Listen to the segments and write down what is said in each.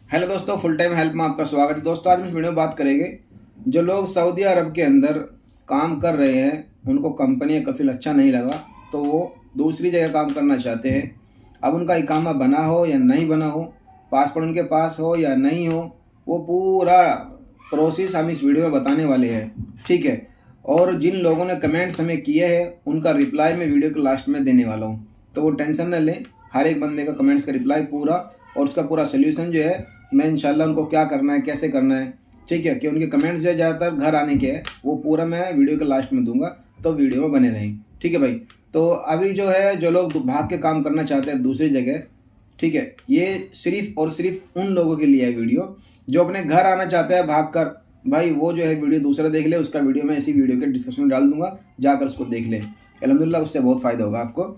Hello दोस्तों, full time help में आपका स्वागत है। दोस्तों आज हम इस वीडियो में बात करेंगे जो लोग सऊदी अरब के अंदर काम कर रहे हैं, उनको कंपनी या कफिल अच्छा नहीं लगा तो वो दूसरी जगह काम करना चाहते हैं। अब उनका इकामा बना हो या नहीं बना हो, पासपोर्ट उनके पास हो या नहीं हो, वो पूरा प्रोसेस हम इस वीडियो में बताने वाले हैं। ठीक है। और जिन लोगों ने कमेंट्स हमें किए हैं उनका रिप्लाई मैं वीडियो के लास्ट में देने वाला हूँ, तो वो टेंशन न लें। हर एक बंदे का कमेंट्स का रिप्लाई पूरा और उसका पूरा सोल्यूशन जो है मैं इंशाल्लाह उनको क्या करना है, कैसे करना है, ठीक है, कि उनके कमेंट्स जो ज़्यादातर घर आने के हैं वो पूरा मैं वीडियो के लास्ट में दूंगा, तो वीडियो में बने रहें। ठीक है भाई। तो अभी जो है जो लोग भाग के काम करना चाहते हैं दूसरी जगह, ठीक है, ये सिर्फ और सिर्फ उन लोगों के लिए है वीडियो जो अपने घर आना चाहते हैं भाग कर। भाई वो जो है वीडियो दूसरा देख ले, उसका वीडियो मैं इसी वीडियो के डिस्क्रिप्शन में डाल दूंगा, जाकर उसको देख लें। अल्हम्दुलिल्लाह उससे बहुत फ़ायदा होगा आपको।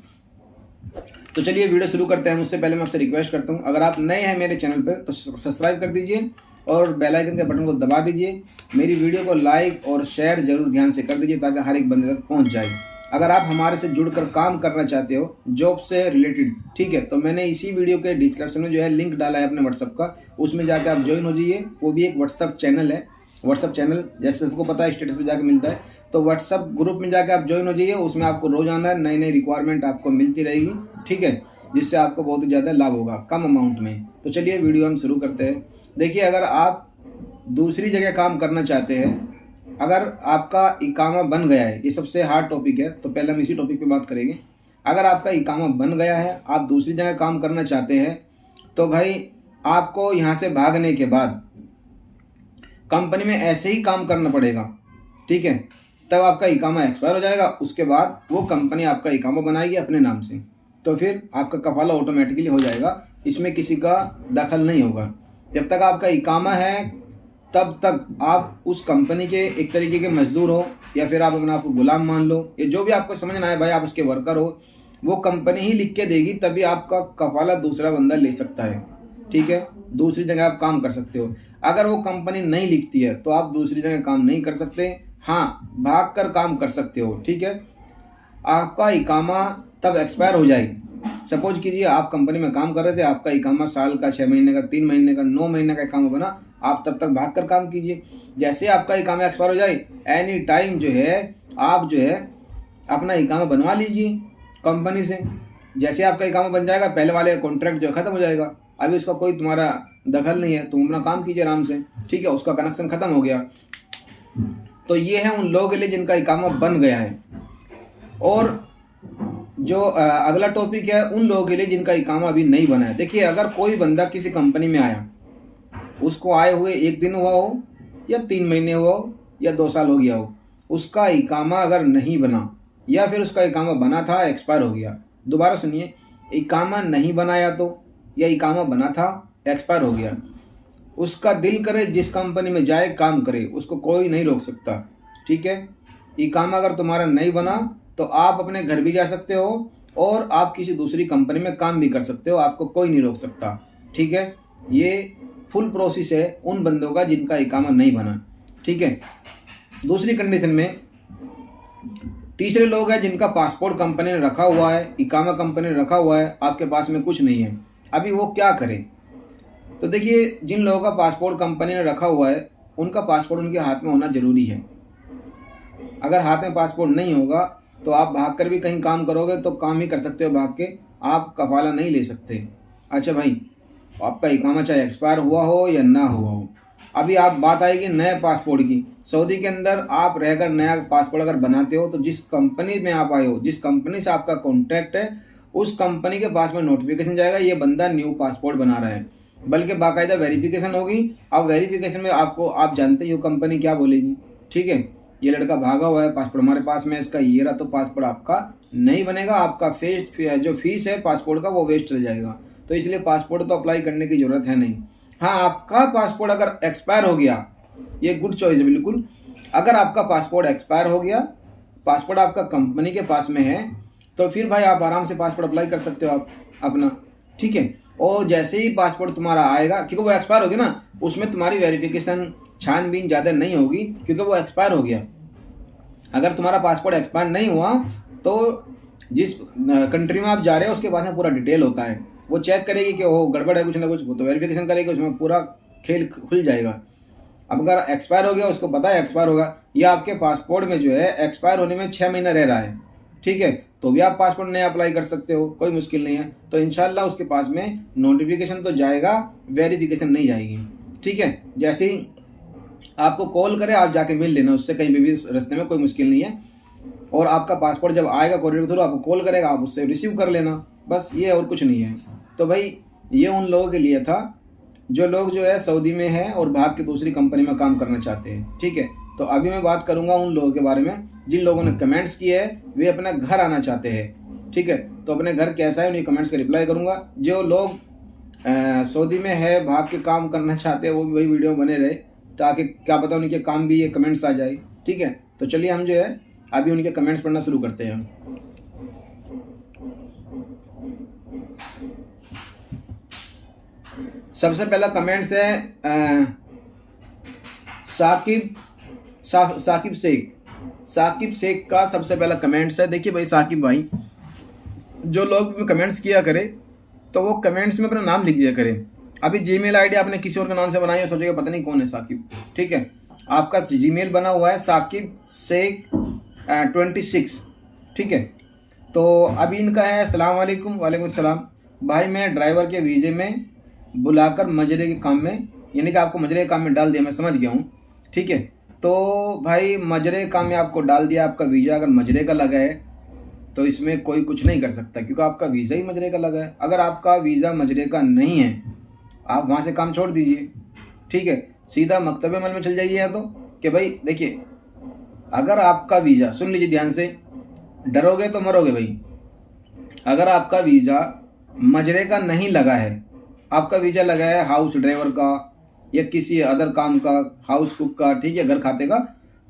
तो चलिए वीडियो शुरू करते हैं। उससे पहले मैं आपसे रिक्वेस्ट करता हूँ, अगर आप नए हैं मेरे चैनल पर तो सब्सक्राइब कर दीजिए और बेल आइकन के बटन को दबा दीजिए। मेरी वीडियो को लाइक और शेयर जरूर ध्यान से कर दीजिए ताकि हर एक बंदे तक पहुँच जाए। अगर आप हमारे से जुड़कर काम करना चाहते हो जॉब से रिलेटेड, ठीक है, तो मैंने इसी वीडियो के डिस्क्रिप्शन में जो है लिंक डाला है अपने व्हाट्सअप का, उसमें जाकर आप ज्वाइन हो जाइए। वो भी एक व्हाट्सअप चैनल है। व्हाट्सअप चैनल जैसे सबको पता है स्टेटस पे जाकर मिलता है, तो व्हाट्सअप ग्रुप में जाकर आप ज्वाइन हो जाइए। उसमें आपको रोजाना नई नई रिक्वायरमेंट आपको मिलती रहेगी, ठीक है, जिससे आपको बहुत ही ज़्यादा लाभ होगा कम अमाउंट में। तो चलिए वीडियो हम शुरू करते हैं। देखिए, अगर आप दूसरी जगह काम करना चाहते हैं, अगर आपका इकामा बन गया है, ये सबसे हार्ड टॉपिक है, तो पहले हम इसी टॉपिक पे बात करेंगे। अगर आपका इकामा बन गया है, आप दूसरी जगह काम करना चाहते हैं, तो भाई आपको यहाँ से भागने के बाद कंपनी में ऐसे ही काम करना पड़ेगा, ठीक है। तब आपका इकामा एक्सपायर हो जाएगा, उसके बाद वो कंपनी आपका इकामा बनाएगी अपने नाम से, तो फिर आपका कफाला ऑटोमेटिकली हो जाएगा। इसमें किसी का दखल नहीं होगा। जब तक आपका इकामा है तब तक आप उस कंपनी के एक तरीके के मजदूर हो, या फिर आप अपने आप को गुलाम मान लो, या जो भी आपको समझना है भाई, आप उसके वर्कर हो। वो कंपनी ही लिख के देगी तभी आपका कफाला दूसरा बंदा ले सकता है, ठीक है। दूसरी जगह आप काम कर सकते हो। अगर वो कंपनी नहीं लिखती है तो आप दूसरी जगह काम नहीं कर सकते। हाँ, भाग कर काम कर सकते हो, ठीक है। आपका इकामा तब एक्सपायर हो जाएगी। सपोज कीजिए आप कंपनी में काम कर रहे थे, आपका इकामा साल का, 6 महीने का, 3 महीने का, 9 महीने का इकामा बना, आप तब तक भाग कर काम कीजिए। जैसे आपका इकामा एक्सपायर हो जाए, एनी टाइम जो है आप जो है अपना इकामा बनवा लीजिए कंपनी से। जैसे आपका इकामा बन जाएगा, पहले वाले कॉन्ट्रैक्ट जो खत्म हो जाएगा, अभी उसका कोई तुम्हारा दखल नहीं है, तुम अपना काम कीजिए आराम से, ठीक है। उसका कनेक्शन खत्म हो गया। तो ये है उन लोगों के लिए जिनका इकामा बन गया है। और जो अगला टॉपिक है उन लोगों के लिए जिनका इकामा अभी नहीं बना है। देखिए, अगर कोई बंदा किसी कंपनी में आया, उसको आए हुए 1 दिन हुआ हो, या 3 महीने हुआ हो, या 2 साल हो गया हो, उसका इकामा अगर नहीं बना, या फिर उसका इकामा बना था एक्सपायर हो गया। दोबारा सुनिए, इकामा नहीं बनाया तो, या इकामा बना था एक्सपायर हो गया, उसका दिल करे जिस कंपनी में जाए काम करे, उसको कोई नहीं रोक सकता, ठीक है। इकामा अगर तुम्हारा नहीं बना तो आप अपने घर भी जा सकते हो और आप किसी दूसरी कंपनी में काम भी कर सकते हो, आपको कोई नहीं रोक सकता, ठीक है। ये फुल प्रोसेस है उन बंदों का जिनका इकामा नहीं बना, ठीक है। दूसरी कंडीशन में तीसरे लोग हैं जिनका पासपोर्ट कंपनी ने रखा हुआ है, इकामा कंपनी ने रखा हुआ है, आपके पास में कुछ नहीं है। अभी वो क्या करें? तो देखिए, जिन लोगों का पासपोर्ट कंपनी ने रखा हुआ है उनका पासपोर्ट उनके हाथ में होना जरूरी है। अगर हाथ में पासपोर्ट नहीं होगा तो आप भाग कर भी कहीं काम करोगे तो काम ही कर सकते हो भाग के, आप कफाला नहीं ले सकते। अच्छा भाई, आपका इकामा चाहे एक्सपायर हुआ हो या ना हुआ हो, अभी आप बात आएगी नए पासपोर्ट की। सऊदी के अंदर आप रहकर नया पासपोर्ट अगर बनाते हो तो जिस कंपनी में आप आए हो, जिस कंपनी से आपका कॉन्ट्रैक्ट है, उस कंपनी के पास में नोटिफिकेशन जाएगा ये बंदा न्यू पासपोर्ट बना रहा है, बल्कि बाकायदा वेरिफिकेशन होगी। अब वेरिफिकेशन में आपको, आप जानते ही हो कंपनी क्या बोलेगी, ठीक है, ये लड़का भागा हुआ है, पासपोर्ट हमारे पास में इसका ये रहा, तो पासपोर्ट आपका नहीं बनेगा, आपका जो फीस है पासपोर्ट का वो वेस्ट चल जाएगा। तो इसलिए पासपोर्ट तो अप्लाई करने की जरूरत है नहीं। हाँ, आपका पासपोर्ट अगर एक्सपायर हो गया, ये गुड चॉइस है बिल्कुल। अगर आपका पासपोर्ट एक्सपायर हो गया, पासपोर्ट आपका कंपनी के पास में है, तो फिर भाई आप आराम से पासपोर्ट अप्लाई कर सकते हो आप अपना, ठीक है। और जैसे ही पासपोर्ट तुम्हारा आएगा, क्योंकि वो एक्सपायर हो गया ना, उसमें तुम्हारी वेरिफिकेशन छानबीन ज़्यादा नहीं होगी क्योंकि वो एक्सपायर हो गया। अगर तुम्हारा पासपोर्ट एक्सपायर नहीं हुआ तो जिस कंट्री में आप जा रहे हो उसके पास में पूरा डिटेल होता है, वो चेक करेगी कि वो गड़बड़ है कुछ ना कुछ, वो तो वेरिफिकेशन करेगी, उसमें पूरा खेल खुल जाएगा। अब अगर एक्सपायर हो गया, उसको पता है एक्सपायर होगा, या आपके पासपोर्ट में जो है एक्सपायर होने में 6 महीना रह रहा है, ठीक है, तो भी आप पासपोर्ट नया अप्लाई कर सकते हो, कोई मुश्किल नहीं है। तो इंशाल्लाह उसके पास में नोटिफिकेशन तो जाएगा, वेरिफिकेशन नहीं जाएगी, ठीक है। जैसे ही आपको कॉल करे आप जाके मिल लेना उससे, कहीं भी रास्ते में, कोई मुश्किल नहीं है। और आपका पासपोर्ट जब आएगा कोरियर के थ्रू, आपको कॉल करेगा, आप उससे रिसीव कर लेना, बस ये, और कुछ नहीं है। तो भाई ये उन लोगों के लिए था जो लोग जो है सऊदी में है और भाग के दूसरी कंपनी में काम करना चाहते हैं, ठीक है। तो अभी मैं बात करूंगा उन लोगों के बारे में जिन लोगों ने कमेंट्स किए हैं, वे अपना घर आना चाहते हैं, ठीक है। तो अपने घर कैसा है उन्हीं कमेंट्स का रिप्लाई करूंगा। जो लोग सऊदी में है, भाग के काम करना चाहते हैं, वो भी वही वीडियो बने रहे, ताकि क्या पता उनके काम भी ये कमेंट्स आ जाए, ठीक है। तो चलिए हम जो है अभी उनके कमेंट्स पढ़ना शुरू करते हैं। सबसे पहला कमेंट्स है साकिब शेख का सबसे पहला कमेंट्स है। देखिए भाई साकिब भाई, जो लोग कमेंट्स किया करे तो वो कमेंट्स में अपना नाम लिख दिया करें। अभी जीमेल आईडी आपने किसी और के नाम से बनाई है, सोचेगा पता नहीं कौन है साकिब, ठीक है। आपका जीमेल बना हुआ है साकिब शेख 26, ठीक है। तो अभी इनका है अस्सलाम वालेकुम। वालेकुम सलाम भाई, मैं ड्राइवर के वीज़े में बुलाकर मजरे के काम में, यानी कि आपको मजरे के काम में डाल दिया, मैं समझ गया हूँ, ठीक है। तो भाई मजरे के काम में आपको डाल दिया, आपका वीज़ा अगर मजरे का लगा है तो इसमें कोई कुछ नहीं कर सकता, क्योंकि आपका वीज़ा ही मजरे का लगा है। अगर आपका वीज़ा मजरे का नहीं है, आप वहाँ से काम छोड़ दीजिए, ठीक है, सीधा मकतब अमल में चल जाइए। या तो कि भाई देखिए, अगर आपका वीज़ा, सुन लीजिए ध्यान से, डरोगे तो मरोगे भाई। अगर आपका वीज़ा मजरे का नहीं लगा है, आपका वीज़ा लगा है हाउस ड्राइवर का या किसी अदर काम का, हाउस कुक का, ठीक है, घर खाते का,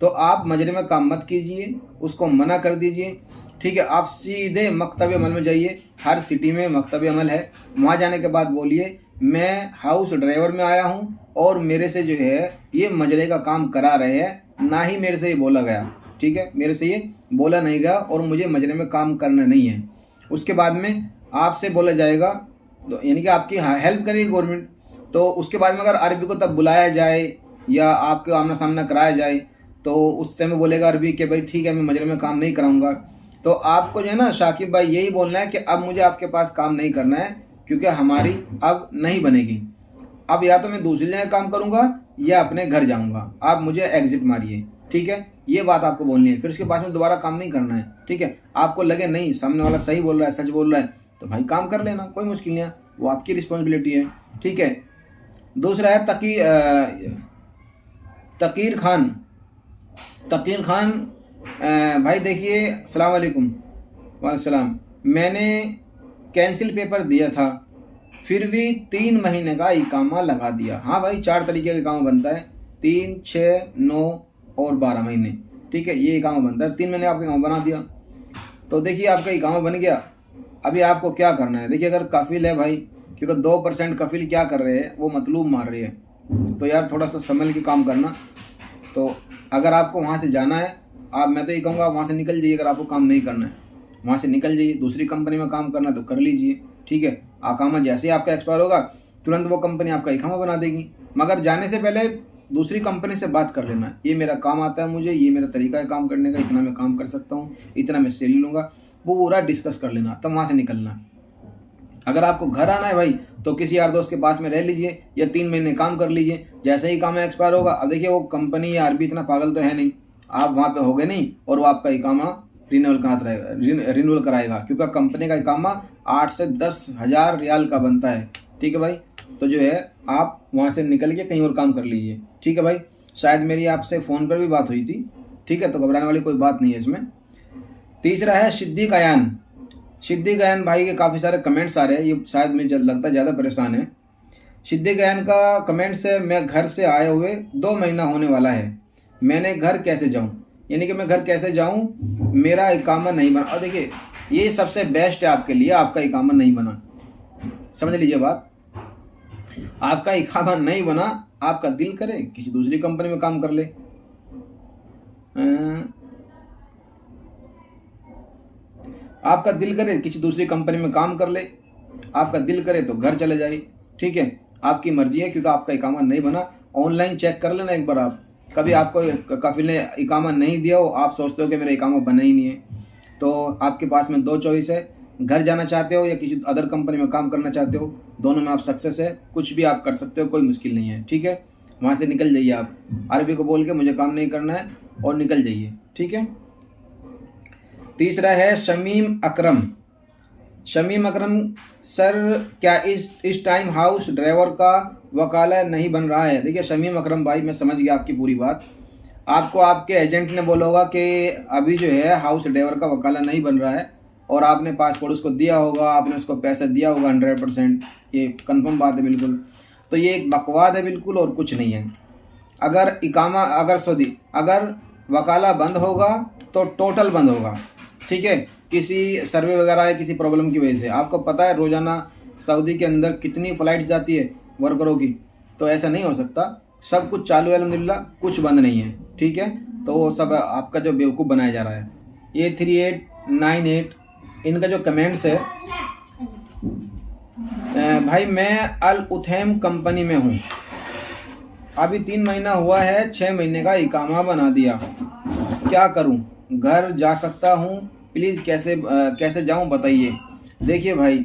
तो आप मजरे में काम मत कीजिए, उसको मना कर दीजिए, ठीक है। आप सीधे मकतब अमल में जाइए, हर सिटी में मकतब अमल है, वहाँ जाने के बाद बोलिए मैं हाउस ड्राइवर में आया हूँ और मेरे से जो है ये मजरे का काम करा रहे हैं, ना ही मेरे से ये बोला गया, ठीक है, मेरे से ये बोला नहीं गया और मुझे मजरे में काम करना नहीं है। उसके बाद में आपसे बोला जाएगा, तो यानी कि आपकी हेल्प करेगी गवर्नमेंट। तो उसके बाद में अगर अरबी को तब बुलाया जाए या आपके आमना सामना कराया जाए, तो उस टाइम बोलेगा अरबी कि भाई ठीक है मैं मजरे में काम नहीं कराऊंगा। तो आपको जो है ना शाकिब भाई यही बोलना है कि अब मुझे आपके पास काम नहीं करना है, क्योंकि हमारी अब नहीं बनेगी। अब या तो मैं दूसरी जगह काम करूंगा या अपने घर जाऊंगा, आप मुझे एग्जिट मारिए, ठीक है। ये बात आपको बोलनी है, फिर उसके पास में दोबारा काम नहीं करना है, ठीक है। आपको लगे नहीं सामने वाला सही बोल रहा है, सच बोल रहा है, तो भाई काम कर लेना, कोई मुश्किल नहीं है, वो आपकी रिस्पॉन्सिबिलिटी है, ठीक है। दूसरा है तकीर खान भाई, देखिए अस्सलाम वालेकुम। वालेकुम, मैंने कैंसिल पेपर दिया था, फिर भी 3 महीने का इकामा लगा दिया। हाँ भाई, 4 तरीके का इकामा बनता है, 3, 6, 9 और 12 महीने, ठीक है, ये इकामा बनता है। 3 महीने आपका इकामा बना दिया, तो देखिए आपका इकामा बन गया। अभी आपको क्या करना है, देखिए अगर कफिल है भाई, क्योंकि 2% कफिल क्या कर रहे हैं, वो मतलूब मार रही है, तो यार थोड़ा सा संभल के काम करना। तो अगर आपको वहाँ से जाना है, मैं तो ये कहूँगा वहाँ से निकल जाइए। अगर आपको काम नहीं करना है वहाँ से निकल जाइए, दूसरी कंपनी में काम करना तो कर लीजिए, ठीक है। इकामा जैसे ही आपका एक्सपायर होगा तुरंत वो कंपनी आपका इकामा बना देगी, मगर जाने से पहले दूसरी कंपनी से बात कर लेना, ये मेरा काम आता है, मुझे ये मेरा तरीका है काम करने का, इतना मैं काम कर सकता हूँ, इतना मैं सैलरी लूँगा, वो पूरा डिस्कस कर लेना, तब वहाँ से निकलना। अगर आपको घर आना है भाई, तो किसी यार दोस्त के पास में रह लीजिए या 3 महीने काम कर लीजिए, जैसे ही काम एक्सपायर होगा। अब देखिए वो कंपनी या आरबी इतना पागल तो है नहीं, आप वहाँ पे हो गए नहीं और वो आपका इकामा रिन्यूअल कराएगा, क्योंकि कंपनी का इकामा 8 से 10 हज़ार रियाल का बनता है, ठीक है भाई। तो जो है आप वहाँ से निकल के कहीं और काम कर लीजिए, ठीक है भाई। शायद मेरी आपसे फ़ोन पर भी बात हुई थी, ठीक है, तो घबराने वाली कोई बात नहीं है इसमें। तीसरा है सिद्दीक अयान भाई के काफ़ी सारे कमेंट्स आ रहे हैं, ये शायद मुझे लगता है ज़्यादा परेशान है। सिद्दीक अयान का कमेंट्स है, मैं घर से आए हुए 2 महीना होने वाला है, मैंने घर कैसे जाऊं, यानी कि मैं घर कैसे जाऊं, मेरा इकामा नहीं बना। और देखिए ये सबसे बेस्ट है आपके लिए, आपका इकामा नहीं बना, समझ लीजिए बात, आपका इकामा नहीं बना, आपका दिल करे किसी दूसरी कंपनी में काम कर ले, आपका दिल करे किसी दूसरी कंपनी में काम कर ले, आपका दिल करे तो घर चले जाइए, ठीक है, आपकी मर्जी है, क्योंकि आपका इकामा नहीं बना। ऑनलाइन चेक कर लेना एक बार आप, कभी आपको कफिल ने इकामा नहीं दिया हो, आप सोचते हो कि मेरा इकामा बना ही नहीं है, तो आपके पास में दो चॉइस है, घर जाना चाहते हो या किसी अदर कंपनी में काम करना चाहते हो, दोनों में आप सक्सेस है, कुछ भी आप कर सकते हो, कोई मुश्किल नहीं है, ठीक है। वहाँ से निकल जाइए आप, अरबी को बोल के मुझे काम नहीं करना है और निकल जाइए, ठीक है। तीसरा है शमीम अकरम। शमीम अकरम, सर क्या इस टाइम हाउस ड्राइवर का वकाला नहीं बन रहा है? देखिए शमीम अकरम भाई, मैं समझ गया आपकी पूरी बात। आपको आपके एजेंट ने बोला होगा कि अभी जो है हाउस ड्राइवर का वकाला नहीं बन रहा है, और आपने पासपोर्ट उसको दिया होगा, आपने उसको पैसा दिया होगा 100%, ये कंफर्म बात है बिल्कुल। तो ये एक बकवाद है बिल्कुल, और कुछ नहीं है। अगर वकाला बंद होगा तो टोटल बंद होगा, ठीक है, किसी सर्वे वगैरह है, किसी प्रॉब्लम की वजह से। आपको पता है रोज़ाना सऊदी के अंदर कितनी फ़्लाइट्स जाती है वर्करों की, तो ऐसा नहीं हो सकता। सब कुछ चालू है अल्हम्दुलिल्लाह, कुछ बंद नहीं है, ठीक है। तो वो सब आपका जो बेवकूफ़ बनाया जा रहा है। ये 3898 इनका जो कमेंट्स है, भाई मैं अल उथैम कंपनी में हूँ, अभी 3 महीना हुआ है, 6 महीने का इकामा बना दिया, क्या करूँ? घर जा सकता हूँ प्लीज़, कैसे जाऊँ बताइए। देखिए भाई,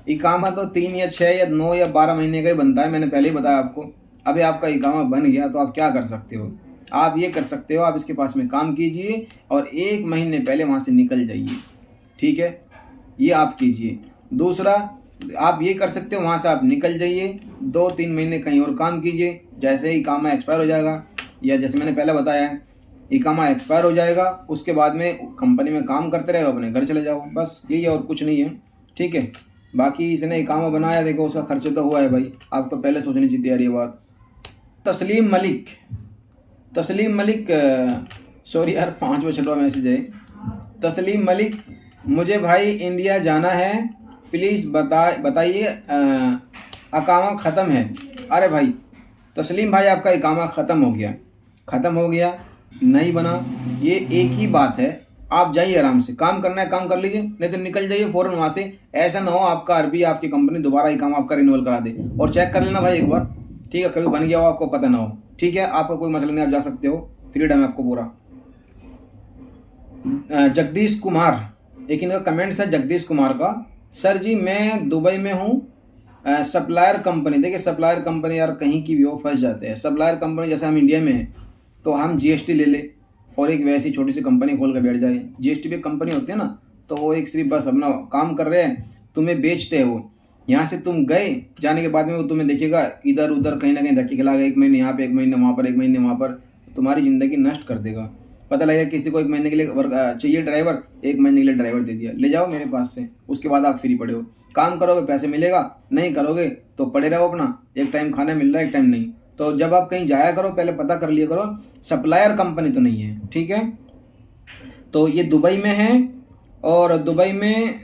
इकामा तो 3 या 6 या 9 या 12 महीने का ही बनता है, मैंने पहले ही बताया आपको। अभी आपका इकामा बन गया तो आप क्या कर सकते हो? आप ये कर सकते हो, आप इसके पास में काम कीजिए और 1 महीने पहले वहाँ से निकल जाइए, ठीक है, ये आप कीजिए। दूसरा, आप ये कर सकते हो, वहाँ से आप निकल जाइए, 2-3 महीने कहीं और काम कीजिए, जैसे ही इकामा एक्सपायर हो जाएगा, या जैसे मैंने पहले बताया है, इकामा एक्सपायर हो जाएगा, उसके बाद में कंपनी में काम करते रहो, अपने घर चले जाओ, बस यही है और कुछ नहीं है, ठीक है। बाकी इसने इकामा बनाया, देखो उसका खर्चा तो हुआ है भाई, आपको पहले सोचनी चाहिए यार ये बात। तस्लीम मलिक, सॉरी यार 5वां मैसेज है। तस्लीम मलिक, मुझे भाई इंडिया जाना है, प्लीज़ बताइए, इकामा ख़त्म है। अरे भाई तस्लीम भाई, आपका इकामा ख़त्म हो गया, नहीं बना, ये एक ही बात है। आप जाइए, आराम से काम करना है काम कर लीजिए, नहीं तो निकल जाइए फ़ौरन वहाँ से। ऐसा ना हो आपका अरबी आपकी कंपनी दोबारा इकामा आपका रिन्यूअल करा दे। और चेक कर लेना भाई एक बार, ठीक है, कभी बन गया हो आपको पता ना हो, ठीक है। आपका कोई मसला नहीं, आप जा सकते हो, फ्रीडम है आपको पूरा। जगदीश कुमार, एक इनका कमेंट्स है जगदीश कुमार का। सर जी मैं दुबई में हूँ, सप्लायर कंपनी, देखिए सप्लायर कंपनी यार कहीं की भी हो फंस जाते हैं। सप्लायर कंपनी जैसे हम इंडिया में हैं तो हम जीएसटी ले ले और एक वैसी छोटी सी कंपनी खोल कर बैठ जाए। जीएसटी पे कंपनी होती है ना, तो वो एक सिर्फ बस अपना काम कर रहे हैं, तुम्हें बेचते हैं वो। यहाँ से तुम गए, जाने के बाद में वो तुम्हें देखेगा इधर उधर कहीं ना कहीं धक्के खिलाएगा, 1 महीने यहाँ पे, 1 महीने वहाँ पर, 1 महीने वहाँ पर, तुम्हारी ज़िंदगी नष्ट कर देगा। पता लगेगा किसी को 1 महीने के लिए चाहिए ड्राइवर, 1 महीने के लिए ड्राइवर दे दिया, ले जाओ मेरे पास से, उसके बाद आप फ्री पड़े हो। काम करोगे पैसे मिलेगा, नहीं करोगे तो पड़े रहो अपना, एक टाइम खाना मिल रहा है एक टाइम नहीं। तो जब आप कहीं जाया करो पहले पता कर लिया करो, सप्लायर कंपनी तो नहीं है, ठीक है। तो ये दुबई में है और दुबई में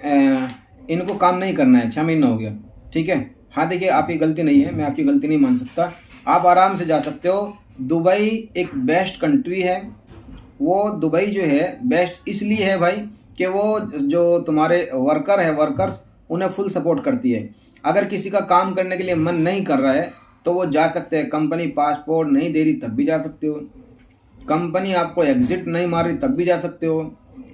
इनको काम नहीं करना है, 6 महीना हो गया, ठीक है। हाँ देखिए आपकी गलती नहीं है, मैं आपकी गलती नहीं मान सकता, आप आराम से जा सकते हो। दुबई एक बेस्ट कंट्री है। वो दुबई जो है बेस्ट इसलिए है भाई कि वो जो तुम्हारे वर्कर्स उन्हें फुल सपोर्ट करती है। अगर किसी का काम करने के लिए मन नहीं कर रहा है तो वो जा सकते हैं, कंपनी पासपोर्ट नहीं दे रही तब भी जा सकते हो, कंपनी आपको एग्जिट नहीं मार रही तब भी जा सकते हो,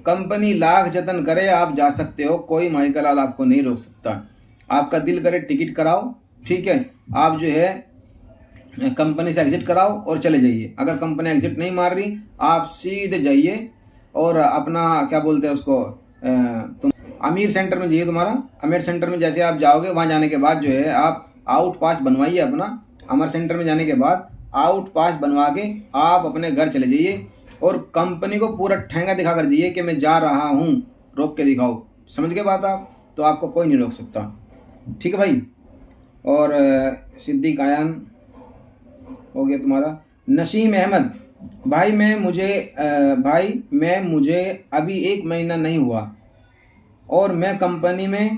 कंपनी लाख जतन करे आप जा सकते हो, कोई माइकल लाल आपको नहीं रोक सकता। आपका दिल करे टिकट कराओ, ठीक है, आप जो है कंपनी से एग्जिट कराओ और चले जाइए। अगर कंपनी एग्जिट नहीं मार रही आप सीधे जाइए और अपना क्या बोलते हैं उसको, तुम अमीर सेंटर में जाइए। तुम्हारा अमीर सेंटर में जैसे आप जाओगे, वहाँ जाने के बाद जो है आप आउट पास बनवाइए अपना। अमर सेंटर में जाने के बाद आउट पास बनवा के आप अपने घर चले जाइए और कंपनी को पूरा ठेंगा दिखा कर जाइए कि मैं जा रहा हूँ, रोक के दिखाओ। समझ के बात आप, तो आपको कोई नहीं रोक सकता, ठीक है भाई। और सिद्दीक आयान हो गया तुम्हारा। नसीम अहमद, भाई मुझे अभी 1 महीना नहीं हुआ और मैं कंपनी में,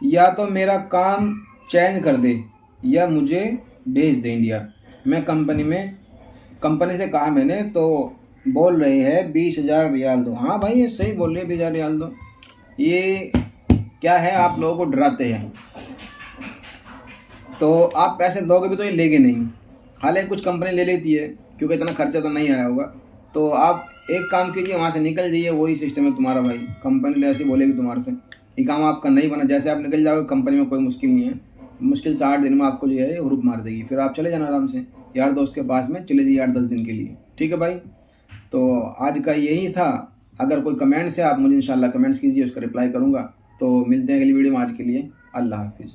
या तो मेरा काम चेंज कर दे या मुझे भेज दे इंडिया। मैं कंपनी से कहा मैंने, तो बोल रहे हैं 20,000 रियाल दो। हाँ भाई ये सही बोल रहे हैं, 20,000 रियाल दो। ये क्या है, आप लोगों को डराते हैं। तो आप पैसे दोगे भी तो ये लेंगे नहीं। हालांकि कुछ कंपनी ले लेती है क्योंकि इतना खर्चा तो नहीं आया होगा। तो आप एक काम कीजिए, वहाँ से निकल जाइए, वही सिस्टम है तुम्हारा भाई। कंपनी तो ऐसी बोलेगी तुम्हारे से, ये काम आपका नहीं बना, जैसे आप निकल जाओगे कंपनी में कोई मुश्किल नहीं है, मुश्किल से 8 दिन में आपको जो है हुरूप मार देगी। फिर आप चले जाना आराम से यार दोस्त के पास में, चले जाइए 8-10 दिन के लिए, ठीक है भाई। तो आज का यही था। अगर कोई कमेंट्स है आप मुझे इंशाल्लाह कमेंट्स कीजिए, उसका रिप्लाई करूँगा। तो मिलते हैं अगली वीडियो में, आज के लिए अल्लाह हाफिज़।